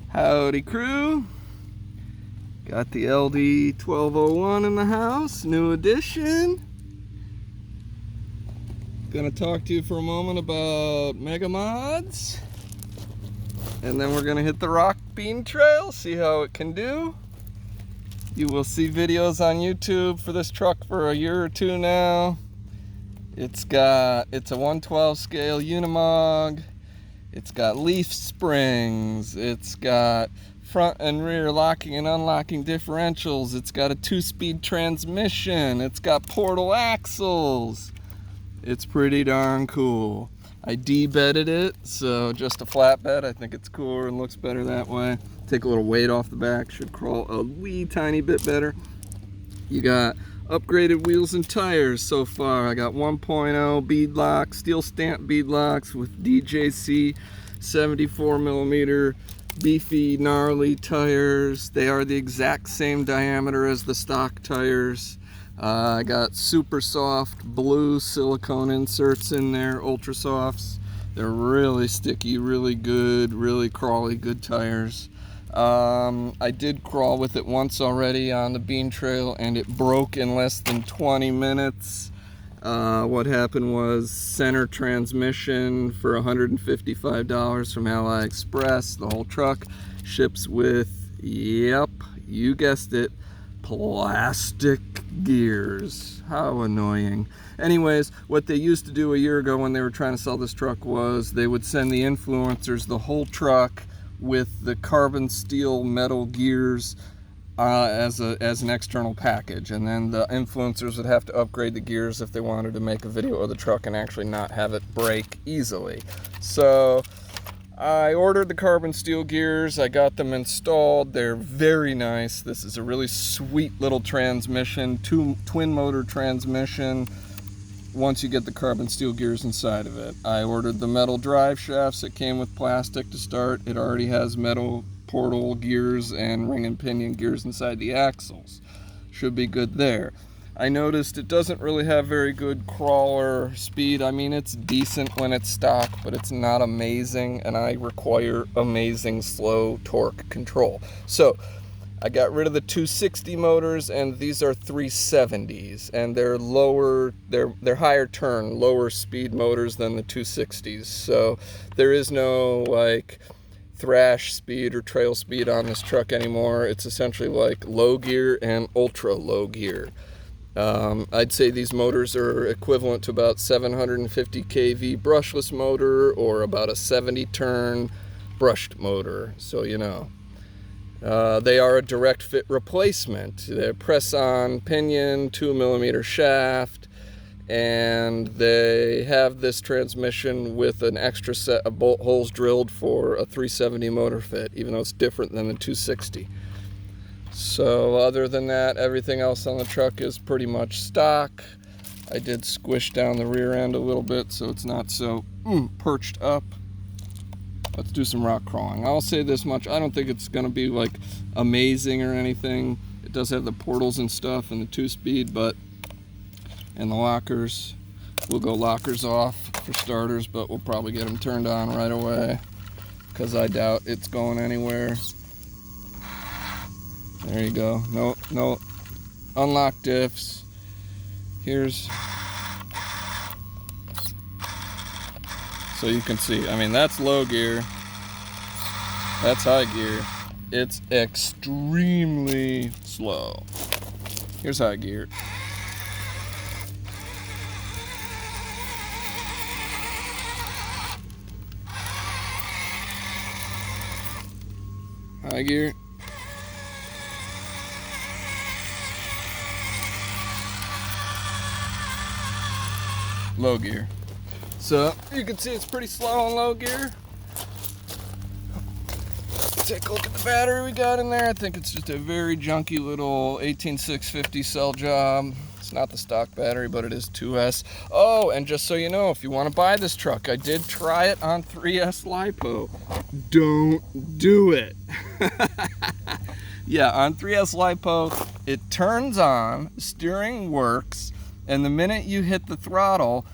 Howdy crew, got the LD1201 in the house, new edition. Gonna talk to you for a moment about Mega Mods, and then we're gonna hit the rock bean trail, see how it can do. You will see videos on YouTube for this truck for a year or two now. It's a 1/12 scale UNIMOG. It's got leaf springs. It's got front and rear locking and unlocking differentials. It's got a 2-speed transmission. It's got portal axles. It's pretty darn cool. I de-bedded it, so just a flatbed. I think it's cooler and looks better that way. Take a little weight off the back, should crawl a wee tiny bit better. You got upgraded wheels and tires so far. I got 1.0 bead locks, steel stamp bead locks with DJC 74mm beefy gnarly tires. They are the exact same diameter as the stock tires. I got super soft blue silicone inserts in there, ultra softs. They're really sticky, really good, really crawly, good tires. I did crawl with it once already on the bean trail and it broke in less than 20 minutes. What happened was center transmission for $155 from AliExpress. The whole truck ships with, yep, you guessed it, plastic gears. How annoying. Anyways, what they used to do a year ago when they were trying to sell this truck was they would send the influencers the whole truck with the carbon steel metal gears as an external package, and then the influencers would have to upgrade the gears if they wanted to make a video of the truck and actually not have it break easily. So I ordered the carbon steel gears, I got them installed. They're very nice. This is a really sweet little transmission, twin motor transmission once you get the carbon steel gears inside of it. I ordered the metal drive shafts. It came with plastic to start. It already has metal portal gears and ring and pinion gears inside the axles. Should be good there. I noticed it doesn't really have very good crawler speed. I mean, it's decent when it's stock, but it's not amazing, and I require amazing slow torque control. So I got rid of the 260 motors, and these are 370s, and they're lower, they're higher turn, lower speed motors than the 260s. So there is no like thrash speed or trail speed on this truck anymore. It's essentially like low gear and ultra low gear. I'd say these motors are equivalent to about 750 kV brushless motor or about a 70 turn brushed motor, so you know. They are a direct fit replacement. They're press-on pinion, 2mm shaft, and they have this transmission with an extra set of bolt holes drilled for a 370 motor fit, even though it's different than the 260. So other than that, everything else on the truck is pretty much stock. I did squish down the rear end a little bit so it's not so perched up. Let's do some rock crawling. I'll say this much, I don't think it's gonna be like amazing or anything. It does have the portals and stuff and the 2-speed, and the lockers. We'll go lockers off for starters, but we'll probably get them turned on right away because I doubt it's going anywhere. There you go. No unlock diffs. Here's, so you can see, I mean, that's low gear, that's high gear. It's extremely slow. Here's high gear. High gear. Low gear. So you can see it's pretty slow on low gear. Take a look at the battery we got in there. I think it's just a very junky little 18650 cell job. It's not the stock battery, but it is 2S. Oh, and just so you know, if you want to buy this truck, I did try it on 3S LiPo. Don't do it. Yeah, on 3S LiPo, it turns on, steering works, and the minute you hit the throttle,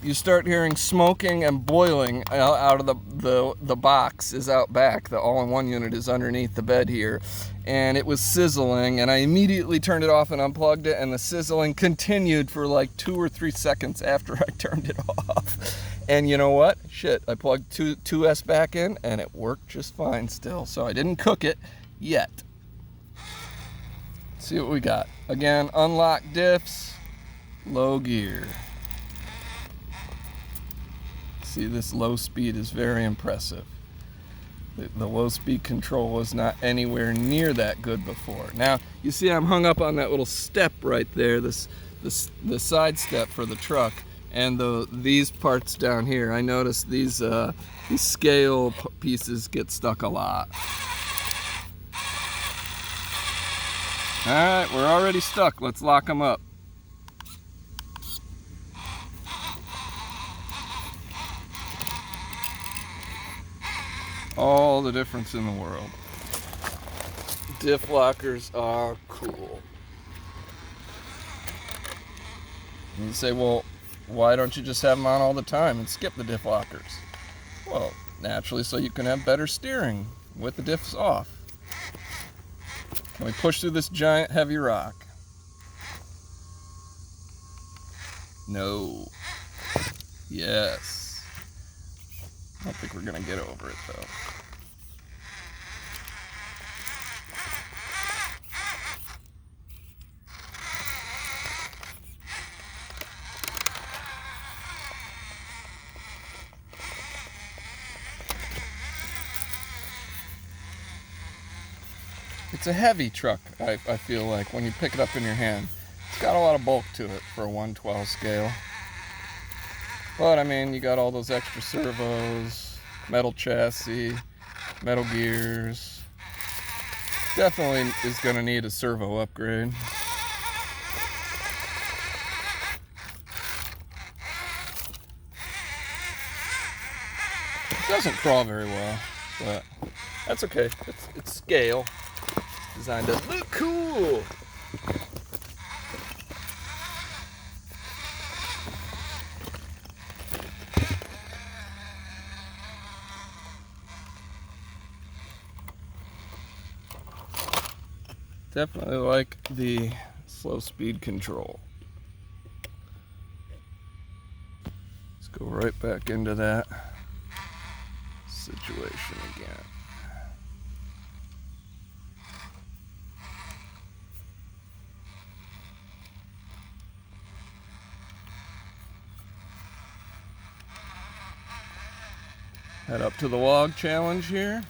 you start hearing smoking and boiling out of the box is out back. The all-in-one unit is underneath the bed here, and it was sizzling, and I immediately turned it off and unplugged it, and the sizzling continued for like 2 or 3 seconds after I turned it off. And you know what? Shit, I plugged 2S back in, and it worked just fine still. So I didn't cook it yet. Let's see what we got. Again, unlock diffs, low gear. See, this low speed is very impressive. The low speed control was not anywhere near that good before. Now, you see I'm hung up on that little step right there, the side step for the truck, and these parts down here. I noticed these scale pieces get stuck a lot. All right, we're already stuck. Let's lock them up. All the difference in the world. Diff lockers are cool. And you say, well, why don't you just have them on all the time and skip the diff lockers? Well, naturally, so you can have better steering with the diffs off. Can we push through this giant heavy rock? No. Yes. I don't think we're gonna get over it though. It's a heavy truck, I feel like, when you pick it up in your hand. It's got a lot of bulk to it for a 1/12 scale. But I mean, you got all those extra servos, metal chassis, metal gears. Definitely is gonna need a servo upgrade. It doesn't crawl very well, but that's okay. It's scale. Design does look cool. Definitely like the slow speed control. Let's go right back into that situation again. Head up to the log challenge here.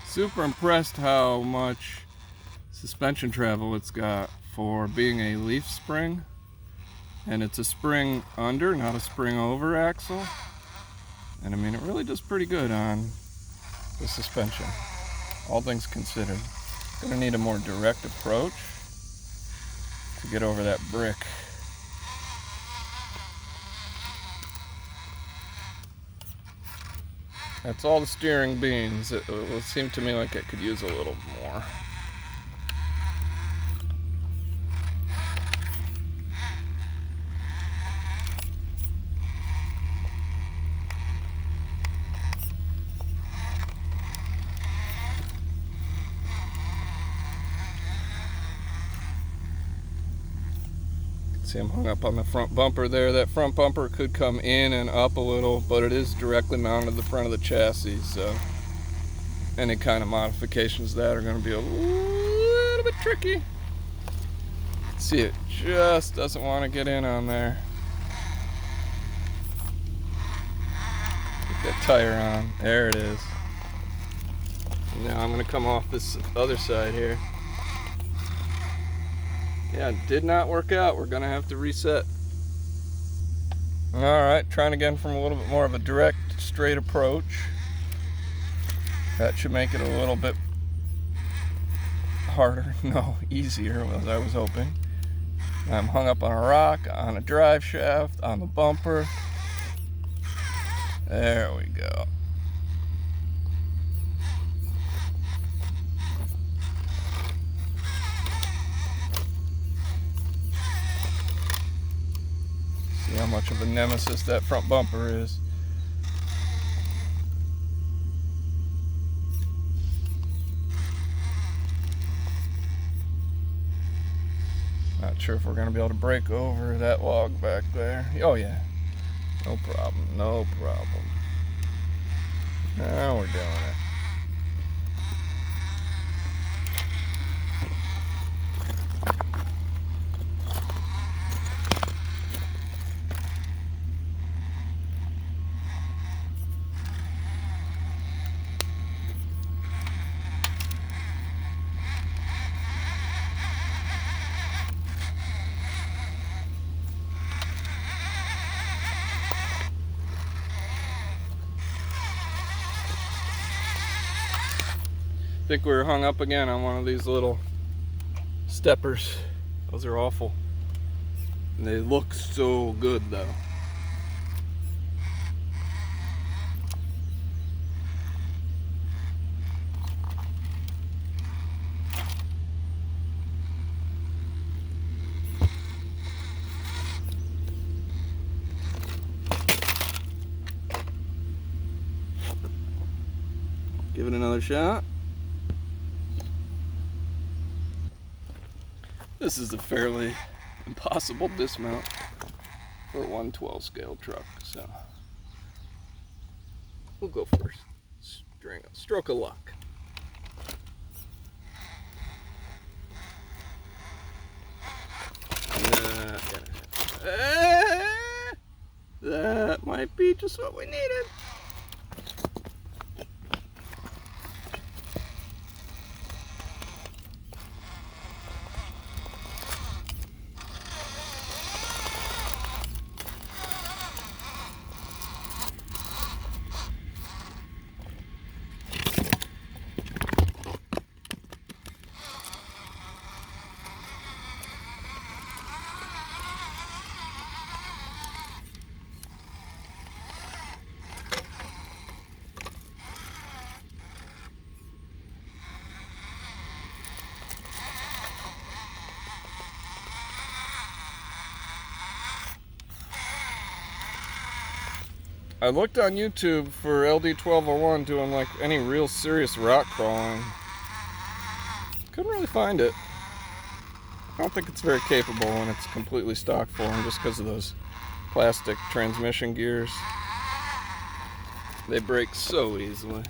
Super impressed how much suspension travel it's got for being a leaf spring, and it's a spring under, not a spring over axle, and I mean it really does pretty good on the suspension, all things considered. Gonna need a more direct approach to get over that brick. That's all the steering beans. It would seem to me like it could use a little more. See, I'm hung up on the front bumper there. That front bumper could come in and up a little, but it is directly mounted to the front of the chassis, so any kind of modifications to that are going to be a little bit tricky. See, it just doesn't want to get in on there. Get that tire on. There it is. Now I'm going to come off this other side here. Yeah, it did not work out. We're gonna have to reset. Alright, trying again from a little bit more of a direct, straight approach. That should make it a little bit harder, no, easier as I was hoping. I'm hung up on a rock, on a drive shaft, on the bumper. There we go. See how much of a nemesis that front bumper is. Not sure if we're going to be able to break over that log back there. Oh yeah, no problem, no problem. Now we're doing it. I think we were hung up again on one of these little steppers. Those are awful. And they look so good though. Give it another shot. This is a fairly impossible dismount for a 112 scale truck, so we'll go first. Stroke of luck. That might be just what we needed. I looked on YouTube for LD1201 doing like any real serious rock crawling. Couldn't really find it. I don't think it's very capable when it's completely stock form just because of those plastic transmission gears. They break so easily.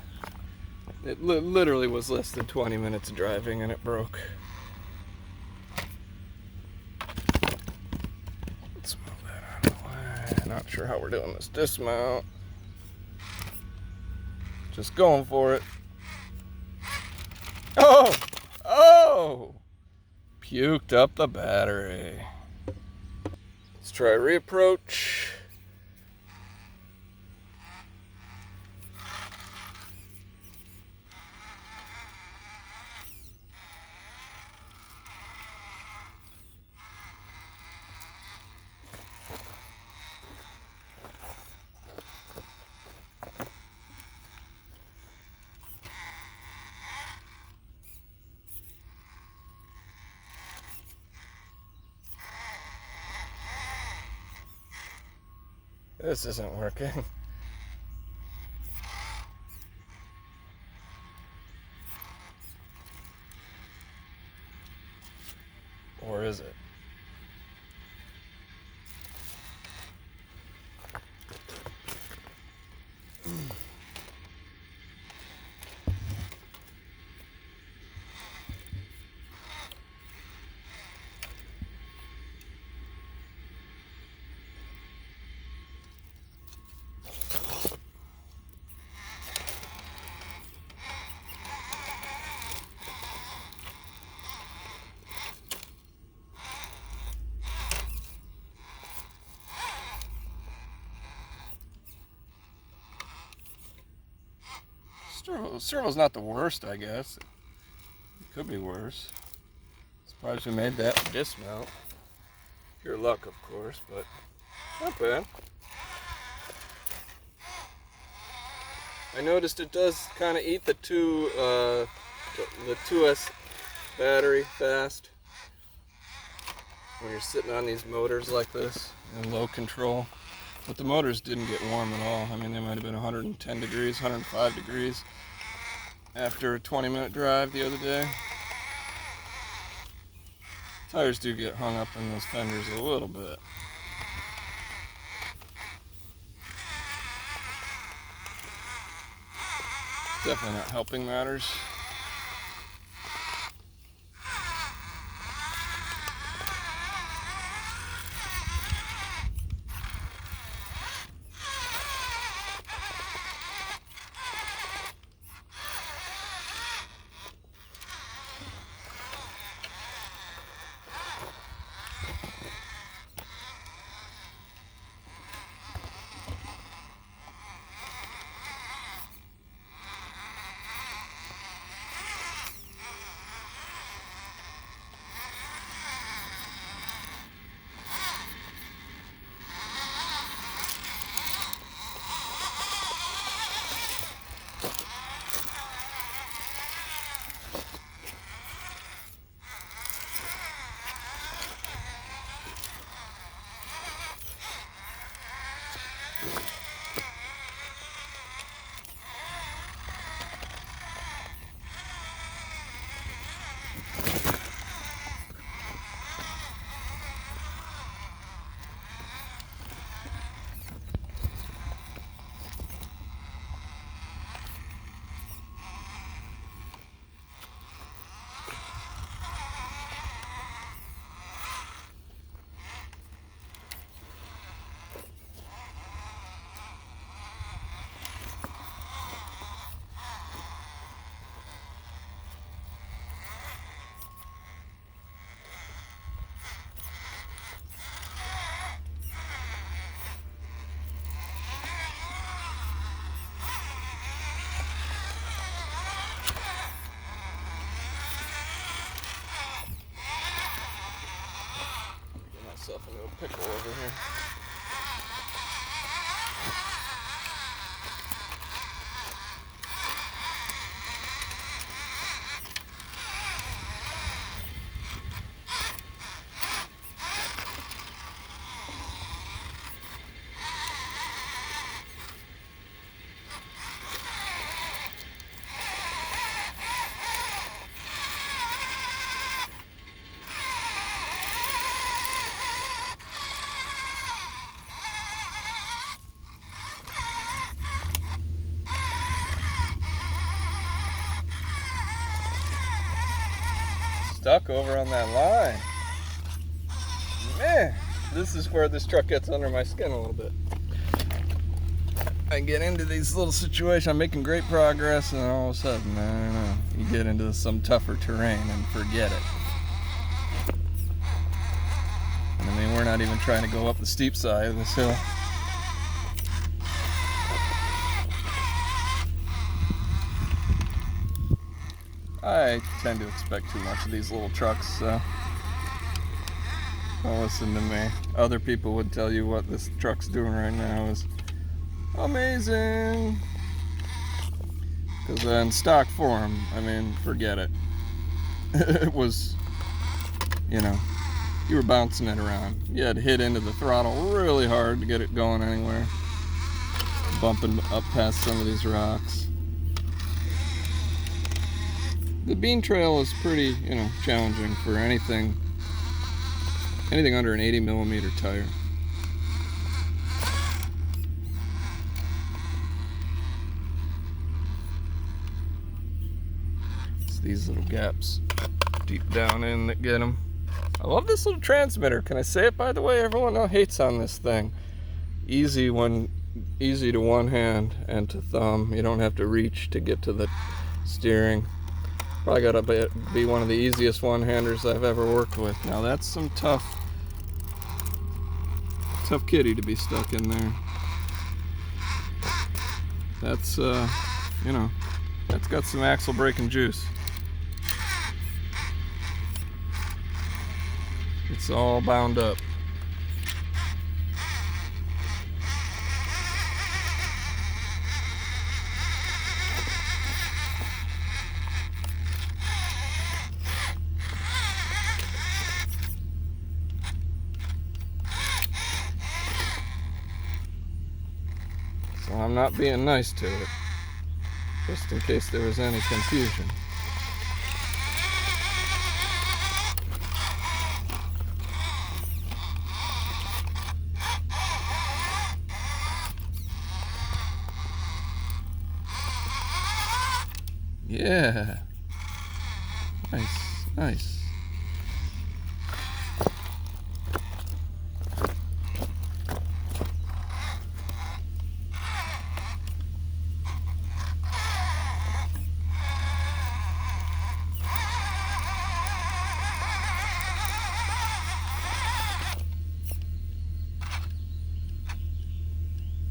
It literally was less than 20 minutes of driving and it broke. Let's move that out of the way. Not sure how we're doing this dismount. Just going for it. Oh! Oh! Puked up the battery. Let's try reapproach. This isn't working. Or is it? the servo's not the worst, I guess. It could be worse. Surprised we made that dismount. Pure luck, of course, but not bad. I noticed it does kind of eat the 2S battery fast when you're sitting on these motors like this in low control. But the motors didn't get warm at all. I mean, they might have been 110 degrees, 105 degrees after a 20-minute drive the other day. Tires do get hung up in those fenders a little bit. Definitely not helping matters. Myself a little pickle over here. Stuck over on that line. Man, this is where this truck gets under my skin a little bit. I get into these little situations, I'm making great progress, and then all of a sudden, I don't know, you get into some tougher terrain and forget it. I mean, we're not even trying to go up the steep side of this hill. I tend to expect too much of these little trucks, so don't listen to me. Other people would tell you what this truck's doing right now is amazing. Because in stock form, I mean, forget it. It was, you know, you were bouncing it around. You had to hit into the throttle really hard to get it going anywhere. Bumping up past some of these rocks. The bean trail is pretty, you know, challenging for anything under an 80mm tire. It's these little gaps deep down in that get them. I love this little transmitter. Can I say it, by the way? Everyone hates on this thing. Easy to one hand and to thumb. You don't have to reach to get to the steering. Probably gotta be one of the easiest one-handers I've ever worked with. Now that's some tough kitty to be stuck in there. That's, you know, That's got some axle braking juice. It's all bound up. So I'm not being nice to it, just in case there was any confusion. Yeah. Nice, nice.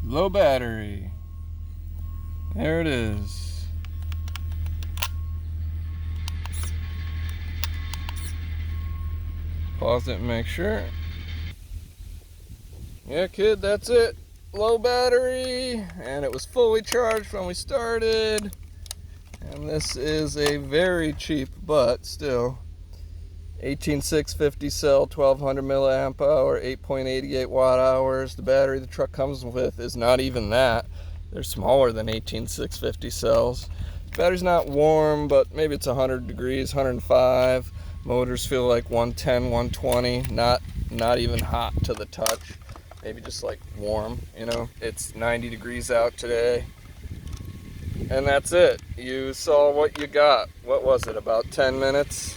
Low battery. There it is. Pause it and make sure. Yeah, kid, that's it. Low battery, and it was fully charged when we started. And this is a very cheap, but still, 18650 cell, 1200 milliamp hour, 8.88 watt hours. The battery the truck comes with is not even that. They're smaller than 18650 cells. The battery's not warm, but maybe it's 100 degrees, 105. Motors feel like 110, 120. Not even hot to the touch. Maybe just like warm, you know. It's 90 degrees out today. And that's it. You saw what you got. What was it, about 10 minutes?